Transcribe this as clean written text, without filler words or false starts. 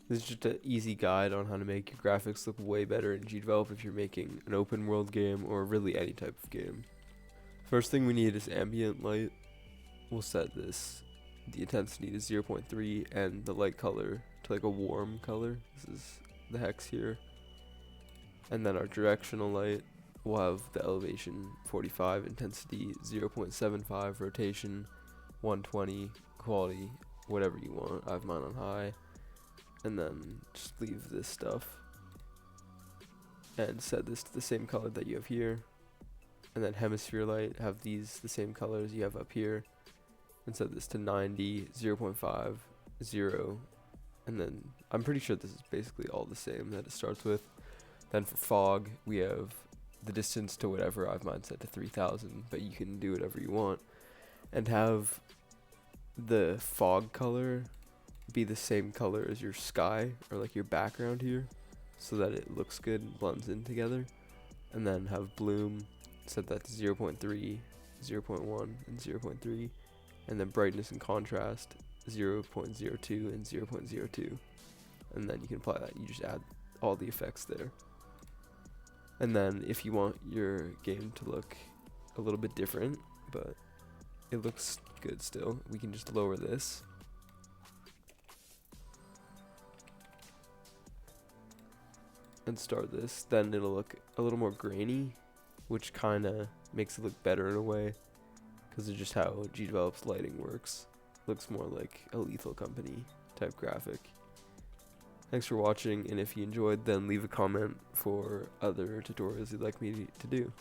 This is just an easy guide on how to make your graphics look way better in GDevelop if you're making an open world game or really any type of game. First thing we need is ambient light. We'll set the intensity to 0.3 and the light color to like a warm color. This is the hex here. And then our directional light, we'll have the elevation 45, intensity 0.75, rotation 120, quality whatever you want. I have mine on high. And then just leave this stuff and set this to the same color that you have here. And then hemisphere light, have these the same colors you have up here, and set this to 90, 0.5, 0, and then I'm pretty sure this is basically all the same that it starts with. Then for fog, we have the distance to whatever. I've mine set to 3000, but you can do whatever you want, and have the fog color be the same color as your sky or like your background here, so that it looks good and blends in together. And then have bloom, set that to 0.3, 0.1, and 0.3, and then brightness and contrast 0.02 and 0.02, and then you can apply that. You just add all the effects there. And then if you want your game to look a little bit different, but it looks good still, we can just lower this. And start this, then it'll look a little more grainy, which kind of makes it look better in a way, because of just how GDevelop's lighting works. Looks more like a Lethal Company type graphic. Thanks for watching, and if you enjoyed, then leave a comment for other tutorials you'd like me to do.